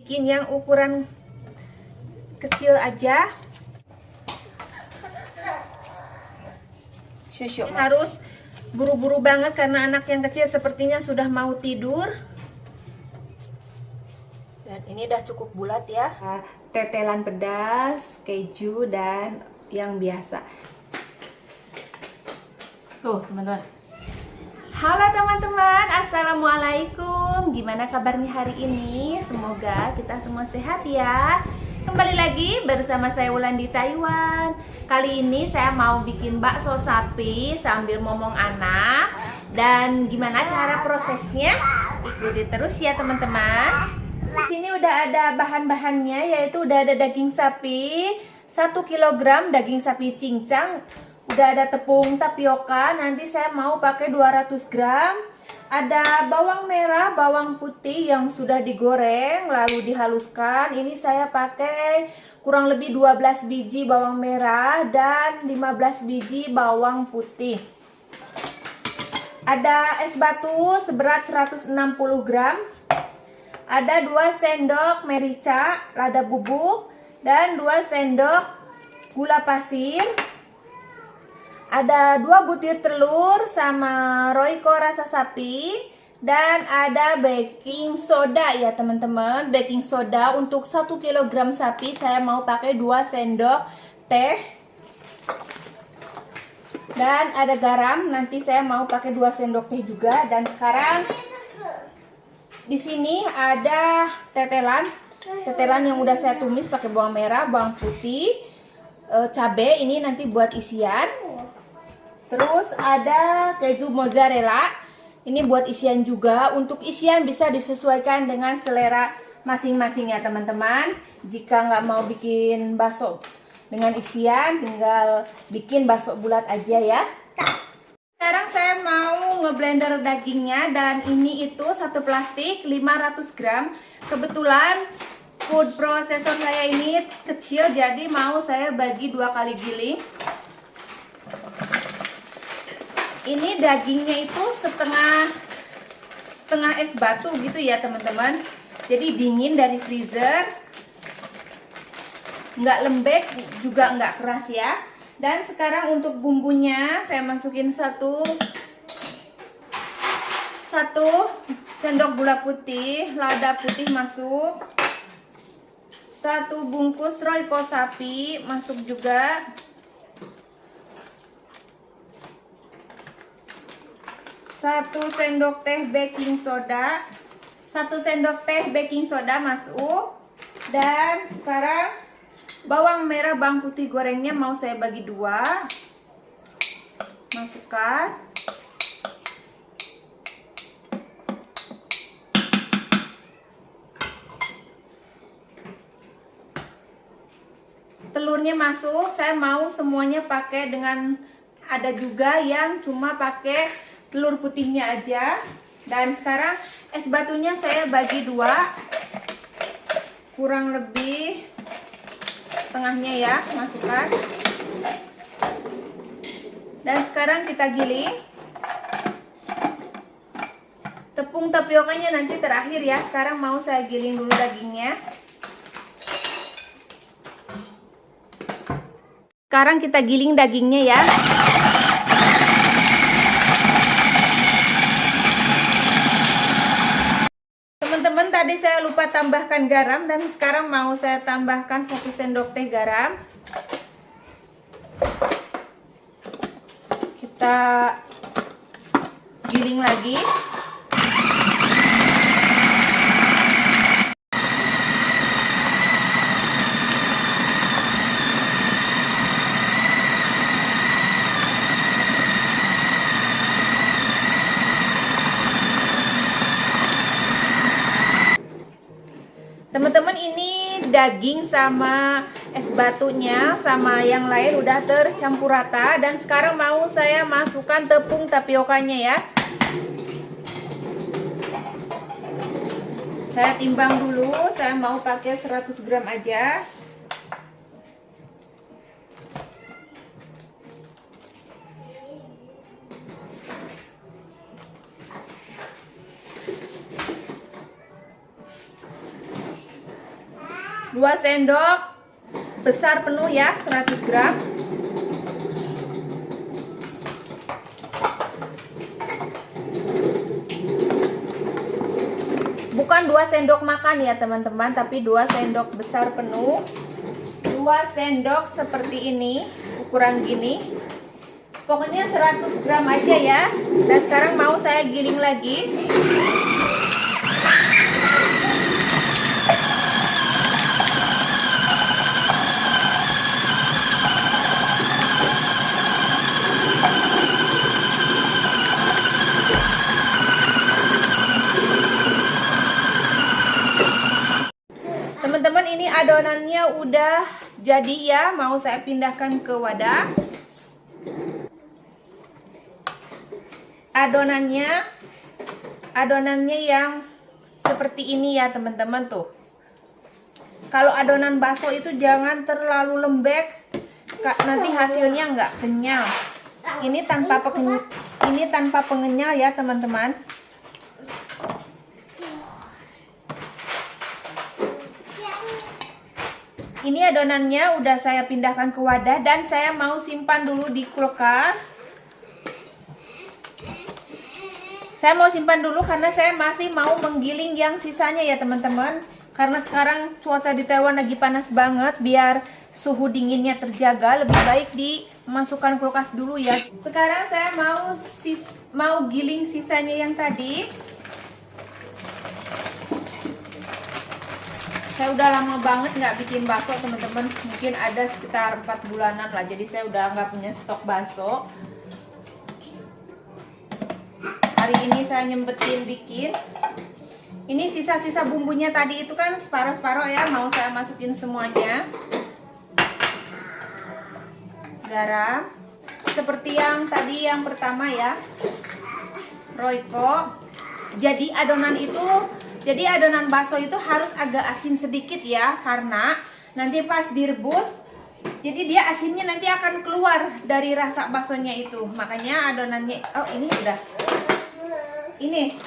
Bikin yang ukuran kecil aja. Harus buru-buru banget karena anak yang kecil sepertinya sudah mau tidur. Dan ini udah cukup bulat ya. Tetelan pedas, keju, dan yang biasa. Tuh teman-teman. Halo teman-teman, assalamualaikum. Gimana kabarnya hari ini? Semoga kita semua sehat ya. Kembali lagi bersama saya Wulan di Taiwan. Kali ini saya mau bikin bakso sapi sambil ngomong anak. Dan gimana cara prosesnya? Ikuti terus ya teman-teman. Di sini udah ada bahan-bahannya, yaitu udah ada daging sapi 1 kg daging sapi cincang. Udah ada tepung tapioka, nanti saya mau pakai 200 gram. Ada bawang merah, bawang putih yang sudah digoreng lalu dihaluskan. Ini saya pakai kurang lebih 12 biji bawang merah dan 15 biji bawang putih. Ada es batu seberat 160 gram. Ada 2 sendok merica, lada bubuk, dan 2 sendok gula pasir. Ada 2 butir telur sama Royco rasa sapi. Dan ada baking soda ya teman-teman. Baking soda untuk 1 kg sapi saya mau pakai 2 sendok teh. Dan ada garam, nanti saya mau pakai 2 sendok teh juga. Dan sekarang di sini ada tetelan yang udah saya tumis pakai bawang merah, bawang putih, cabai ini nanti buat isian. Terus ada keju mozzarella, ini buat isian juga. Untuk isian bisa disesuaikan dengan selera masing-masing ya teman-teman. Jika nggak mau bikin bakso dengan isian, tinggal bikin bakso bulat aja ya. Sekarang saya mau ngeblender dagingnya, dan ini itu satu plastik 500 gram. Kebetulan food processor saya ini kecil, jadi mau saya bagi 2 kali giling. Ini dagingnya itu setengah es batu gitu ya teman-teman. Jadi dingin dari freezer, nggak lembek juga nggak keras ya. Dan sekarang untuk bumbunya saya masukin satu sendok gula putih, lada putih masuk, 1 bungkus Royco sapi masuk juga, 1 sendok teh baking soda, 1 sendok teh baking soda masuk. Dan sekarang bawang merah, bawang putih gorengnya mau saya bagi 2, masukkan. Telurnya masuk, saya mau semuanya pakai dengan, ada juga yang cuma pakai telur putihnya aja. Dan sekarang es batunya saya bagi 2, kurang lebih setengahnya ya, masukkan. Dan sekarang kita giling. Tepung tapiokanya nanti terakhir ya. Sekarang mau saya giling dulu dagingnya. Sekarang kita giling dagingnya ya. Teman-teman, tadi saya lupa tambahkan garam, dan sekarang mau saya tambahkan 1 sendok teh garam. Kita giling lagi. Teman-teman, ini daging sama es batunya sama yang lain udah tercampur rata. Dan sekarang mau saya masukkan tepung tapiokanya ya. Saya timbang dulu, saya mau pakai 100 gram aja. 2 sendok besar penuh ya, 100 gram. Bukan 2 sendok makan ya teman-teman, tapi 2 sendok besar penuh. 2 sendok seperti ini, ukuran gini. Pokoknya 100 gram aja ya. Dan sekarang mau saya giling lagi. Teman-teman, ini adonannya udah jadi ya, mau saya pindahkan ke wadah. Adonannya yang seperti ini ya teman-teman tuh. Kalau adonan bakso itu jangan terlalu lembek, nanti hasilnya nggak kenyal. Ini tanpa pengenyal ya teman-teman. Ini adonannya udah saya pindahkan ke wadah dan saya mau simpan dulu di kulkas. Saya mau simpan dulu karena saya masih mau menggiling yang sisanya ya teman-teman. Karena sekarang cuaca di Taiwan lagi panas banget, biar suhu dinginnya terjaga, lebih baik dimasukkan kulkas dulu ya. Sekarang saya mau giling sisanya yang tadi. Saya udah lama banget nggak bikin bakso teman-teman, mungkin ada sekitar 4 bulanan lah, jadi saya udah nggak punya stok bakso. Hari ini saya nyempetin bikin. Ini sisa-sisa bumbunya tadi itu kan separuh-separuh ya, mau saya masukin semuanya. Garam, seperti yang tadi yang pertama ya, Royco. Jadi adonan bakso itu harus agak asin sedikit ya, karena nanti pas direbus, jadi dia asinnya nanti akan keluar dari rasa baksonya itu. Makanya adonannya, oh ini udah, ini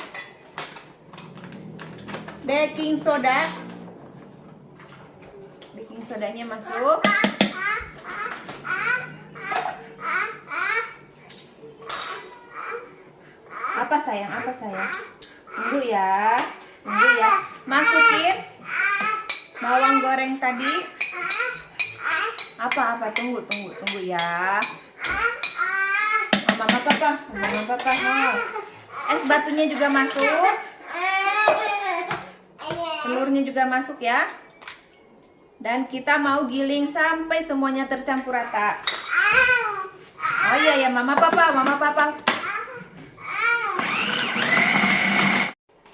baking sodanya masuk. Apa sayang? Tunggu ya. Masukin bawang goreng tadi. Apa? Tunggu ya. Mama papa. Es batunya juga masuk. Telurnya juga masuk ya. Dan kita mau giling sampai semuanya tercampur rata. Oh iya ya, mama papa.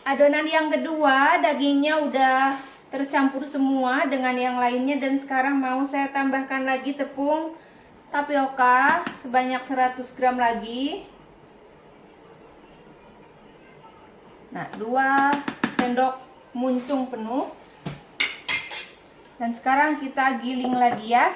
Adonan yang kedua, dagingnya udah tercampur semua dengan yang lainnya, dan sekarang mau saya tambahkan lagi tepung tapioka sebanyak 100 gram lagi. Nah, 2 sendok muncung penuh. Dan sekarang kita giling lagi ya.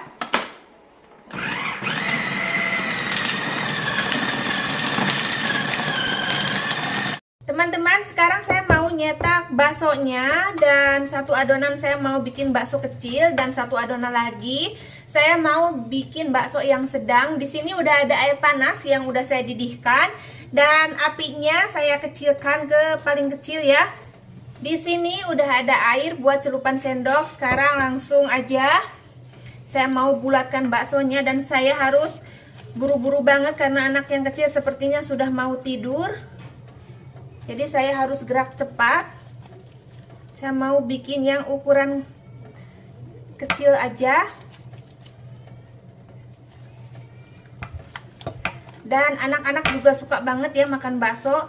Teman-teman, sekarang saya mau nyetak baksonya, dan satu adonan saya mau bikin bakso kecil dan satu adonan lagi saya mau bikin bakso yang sedang. Di sini udah ada air panas yang udah saya didihkan dan apinya saya kecilkan ke paling kecil ya. Di sini udah ada air buat celupan sendok. Sekarang langsung aja saya mau bulatkan baksonya, dan saya harus buru-buru banget karena anak yang kecil sepertinya sudah mau tidur. Jadi saya harus gerak cepat. Saya mau bikin yang ukuran kecil aja. Dan anak-anak juga suka banget ya makan bakso.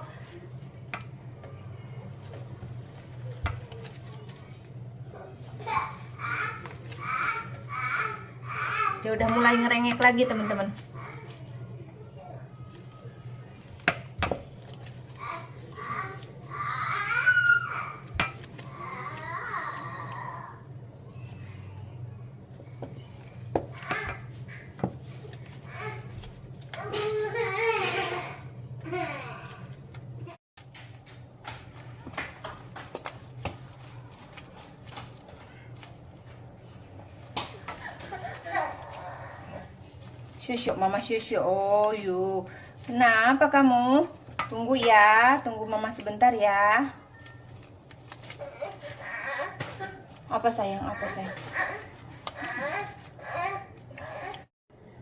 Dia udah mulai ngerengek lagi teman-teman. Syusyuk, mama syusyuk. Oh, yuk. Kenapa kamu? Tunggu ya, tunggu mama sebentar ya. Apa sayang, apa sayang?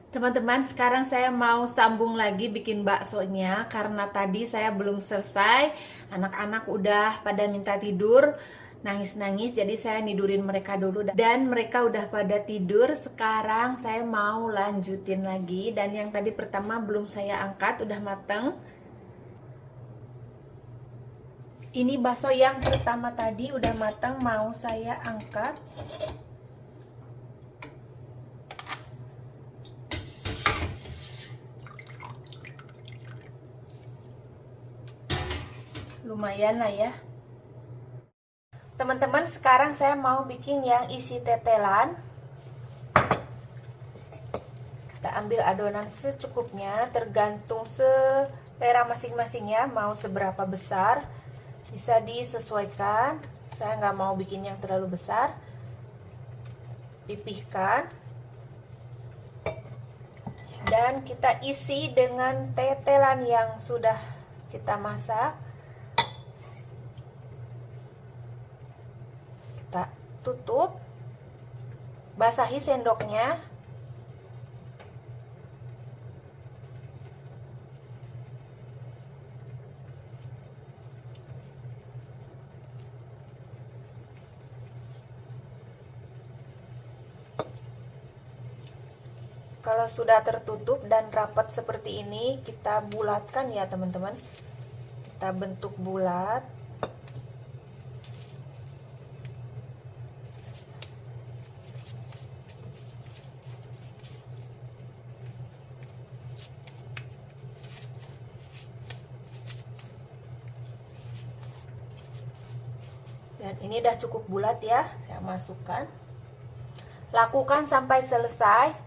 Teman-teman, sekarang saya mau sambung lagi bikin baksonya karena tadi saya belum selesai. Anak-anak udah pada minta tidur, nangis-nangis, jadi saya nidurin mereka dulu dan mereka udah pada tidur. Sekarang saya mau lanjutin lagi, dan yang tadi pertama belum saya angkat, udah mateng. Ini bakso yang pertama tadi udah mateng, mau saya angkat. Lumayan lah ya. Teman-teman, sekarang saya mau bikin yang isi tetelan. Kita ambil adonan secukupnya, tergantung selera masing-masing ya, mau seberapa besar. Bisa disesuaikan. Saya nggak mau bikin yang terlalu besar. Pipihkan. Dan kita isi dengan tetelan yang sudah kita masak. Kita tutup, basahi sendoknya. Kalau sudah tertutup dan rapat seperti ini, kita bulatkan ya teman-teman. Kita bentuk bulat. Dan ini udah cukup bulat ya, saya masukkan. Lakukan sampai selesai.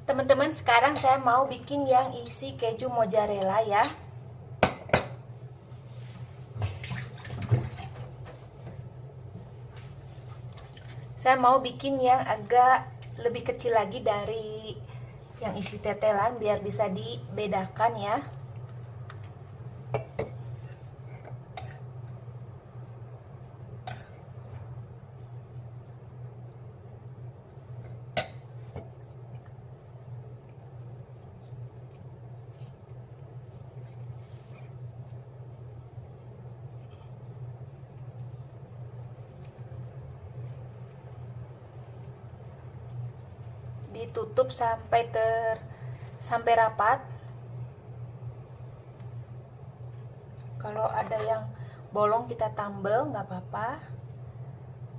Teman-teman, sekarang saya mau bikin yang isi keju mozzarella ya. Saya mau bikin yang agak lebih kecil lagi dari yang isi tetelan biar bisa dibedakan ya. Ditutup sampai rapat. Kalau ada yang bolong kita tambal, nggak apa-apa.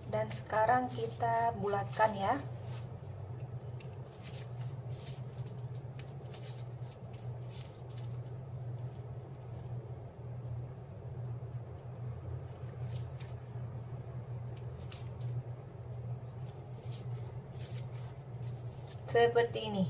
Dan sekarang kita bulatkan ya. Seperti ini.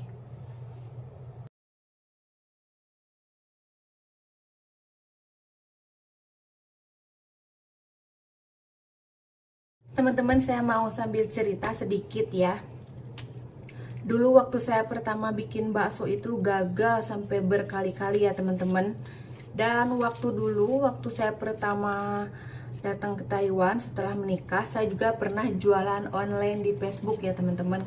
Teman-teman, saya mau sambil cerita sedikit ya. Dulu waktu saya pertama bikin bakso itu gagal sampai berkali-kali ya teman-teman. Dan waktu saya pertama datang ke Taiwan setelah menikah, saya juga pernah jualan online di Facebook ya teman-teman.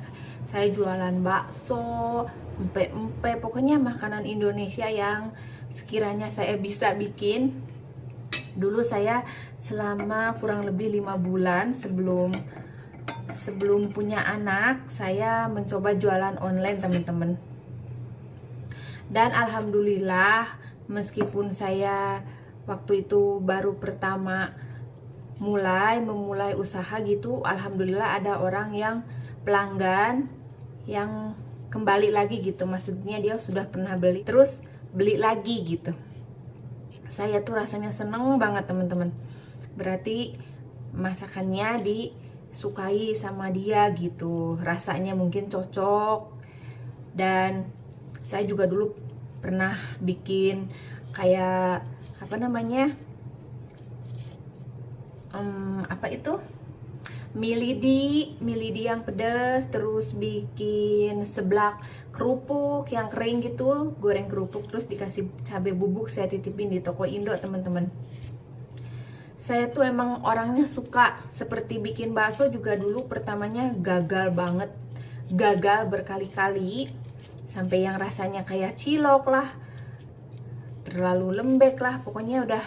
Saya jualan bakso, empe-empe, pokoknya makanan Indonesia yang sekiranya saya bisa bikin. Dulu saya selama kurang lebih 5 bulan sebelum punya anak, saya mencoba jualan online teman-teman. Dan alhamdulillah, meskipun saya waktu itu baru pertama memulai usaha gitu, alhamdulillah ada orang yang pelanggan yang kembali lagi gitu. Maksudnya dia sudah pernah beli terus beli lagi gitu. Saya tuh rasanya seneng banget teman-teman. Berarti masakannya disukai sama dia gitu. Rasanya mungkin cocok. Dan saya juga dulu pernah bikin kayak apa namanya, apa itu, milidi yang pedas, terus bikin seblak kerupuk yang kering gitu, goreng kerupuk terus dikasih cabai bubuk. Saya titipin di toko Indo teman-teman. Saya tuh emang orangnya suka seperti bikin bakso juga. Dulu pertamanya gagal banget, gagal berkali-kali, sampai yang rasanya kayak cilok lah, terlalu lembek lah, pokoknya udah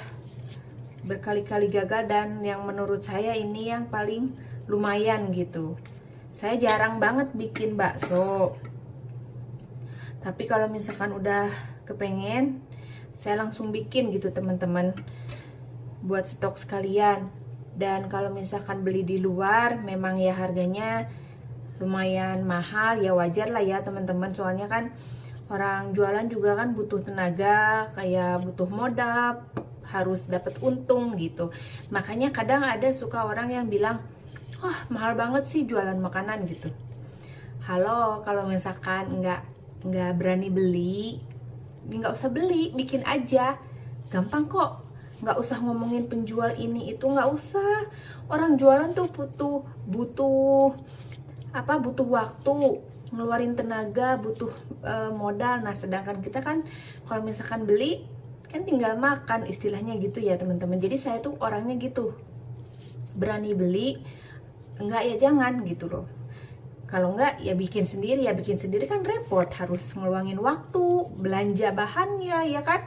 berkali-kali gagal. Dan yang menurut saya ini yang paling lumayan gitu. Saya jarang banget bikin bakso, tapi kalau misalkan udah kepengen, saya langsung bikin gitu teman-teman, buat stok sekalian. Dan kalau misalkan beli di luar, memang ya harganya lumayan mahal, ya wajar lah ya teman-teman. Soalnya kan orang jualan juga kan butuh tenaga, kayak butuh modal, harus dapat untung gitu. Makanya kadang ada suka orang yang bilang, wah mahal banget sih jualan makanan gitu. Halo, kalau misalkan nggak berani beli, nggak usah beli, bikin aja, gampang kok. Nggak usah ngomongin penjual ini itu, nggak usah. Orang jualan tuh butuh waktu, ngeluarin tenaga, butuh modal. Nah sedangkan kita kan kalau misalkan beli kan tinggal makan, istilahnya gitu ya teman-teman. Jadi saya tuh orangnya gitu, berani beli, enggak ya jangan gitu loh. Kalau enggak ya bikin sendiri. Ya bikin sendiri kan repot, harus ngeluangin waktu, belanja bahannya ya kan.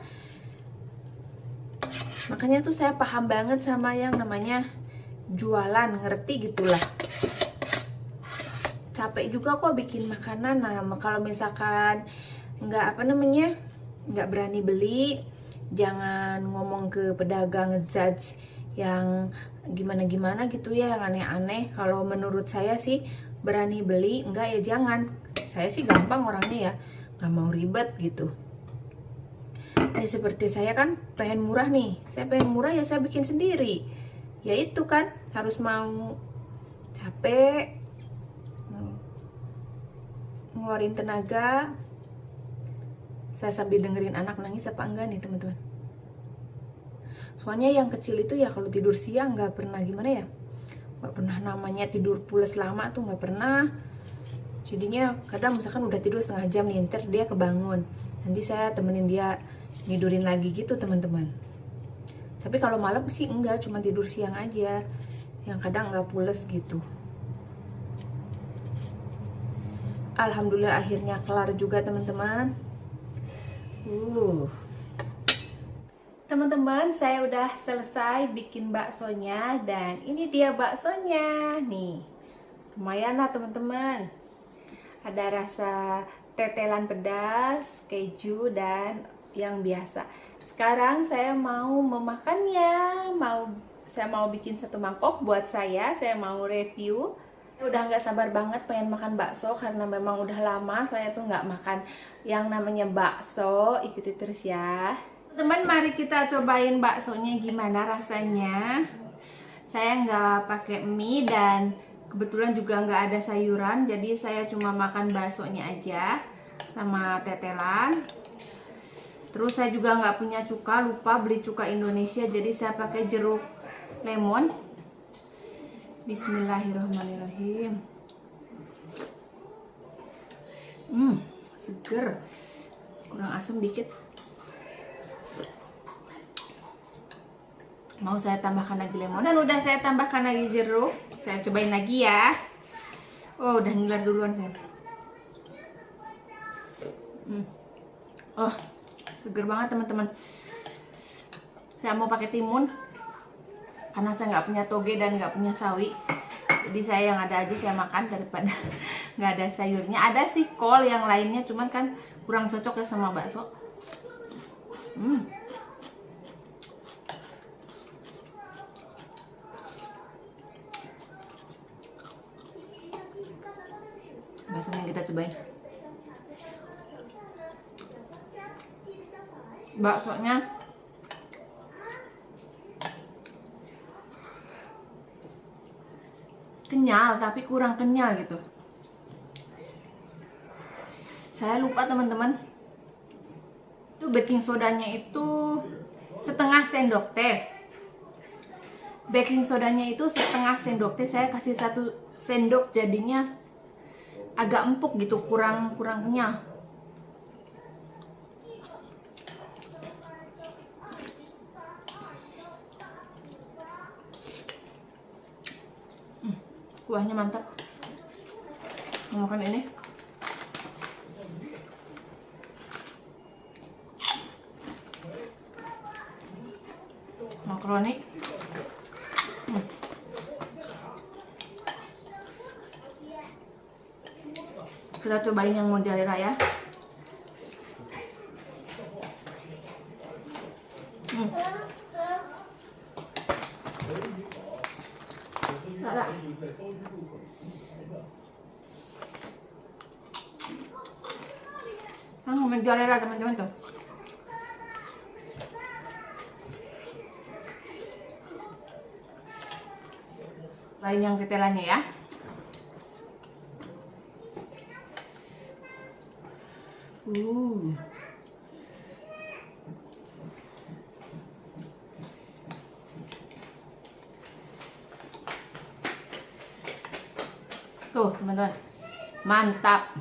Makanya tuh saya paham banget sama yang namanya jualan, ngerti gitulah. Capek juga kok bikin makanan. Nah kalau misalkan nggak berani beli, jangan ngomong ke pedagang, ngejudge yang gimana gitu ya, yang aneh-aneh. Kalau menurut saya sih berani beli, enggak ya jangan. Saya sih gampang orangnya ya, nggak mau ribet gitu. Ini seperti saya kan pengen murah nih, saya pengen murah ya saya bikin sendiri. Ya itu kan harus mau capek, ngeluarin tenaga. Saya sambil dengerin anak nangis apa enggak nih teman-teman. Soalnya yang kecil itu ya kalau tidur siang nggak pernah gimana ya, nggak pernah namanya tidur pules lama tuh, nggak pernah. Jadinya kadang misalkan udah tidur setengah jam nih, ntar dia kebangun, nanti saya temenin dia tidurin lagi gitu teman-teman. Tapi kalau malam sih enggak, cuma tidur siang aja, yang kadang nggak pules gitu. Alhamdulillah akhirnya kelar juga teman-teman. Teman-teman, saya udah selesai bikin baksonya, dan ini dia baksonya nih. Lumayan lah teman-teman. Ada rasa tetelan pedas, keju, dan yang biasa. Sekarang saya mau memakannya. Saya mau bikin satu mangkok buat saya mau review. Udah nggak sabar banget pengen makan bakso, karena memang udah lama saya tuh nggak makan yang namanya bakso. Ikuti terus ya teman, mari kita cobain baksonya gimana rasanya. Saya nggak pakai mie dan kebetulan juga nggak ada sayuran, jadi saya cuma makan baksonya aja sama tetelan. Terus saya juga nggak punya cuka, lupa beli cuka Indonesia, jadi saya pakai jeruk lemon. Bismillahirrahmanirrahim. Seger, kurang asam dikit. Mau saya tambahkan lagi lemon, dan udah saya tambahkan lagi jeruk. Saya cobain lagi ya. Oh udah ngiler duluan saya. Oh seger banget teman-teman. Saya mau pakai timun karena saya nggak punya toge dan nggak punya sawi, jadi saya yang ada aja saya makan daripada nggak ada sayurnya. Ada sih kol yang lainnya, cuman kan kurang cocok ya sama bakso. Bakso yang kita cobain. baksonya kenyal tapi kurang kenyal gitu. Saya lupa teman-teman, itu baking sodanya itu setengah sendok teh. Baking sodanya itu setengah sendok teh, saya kasih 1 sendok, jadinya agak empuk gitu, kurang kenyal. Kuahnya mantap. Mau makan ini. Makaroni. Kita cobain yang mozzarella ya. Lala. Mozzarella teman-teman tuh. Lain yang ketelannya ya. Tuh teman-teman, mantap.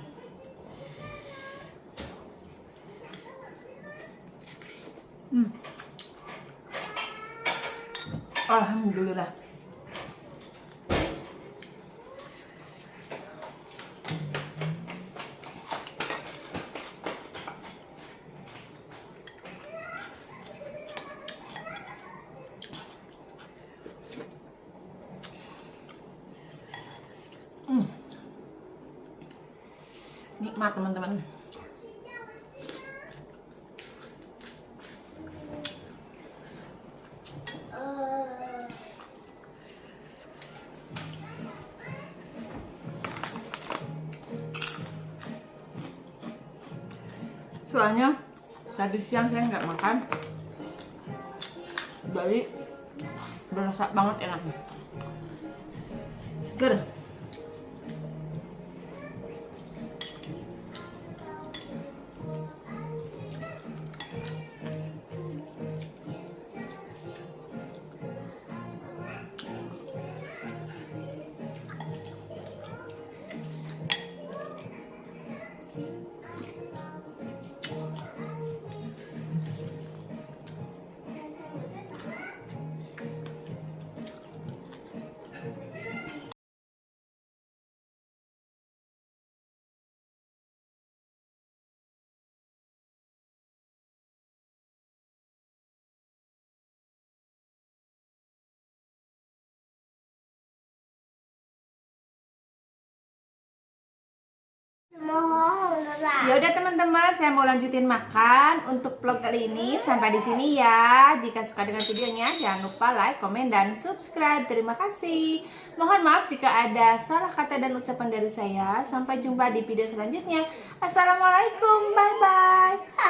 Alhamdulillah. Nikmat teman-teman. Soalnya tadi siang saya nggak makan, jadi berasa banget enaknya, seger. Ya udah teman-teman, saya mau lanjutin makan untuk vlog kali ini. Sampai di sini ya. Jika suka dengan videonya, jangan lupa like, komen, dan subscribe. Terima kasih. Mohon maaf jika ada salah kata dan ucapan dari saya. Sampai jumpa di video selanjutnya. Assalamualaikum, bye-bye.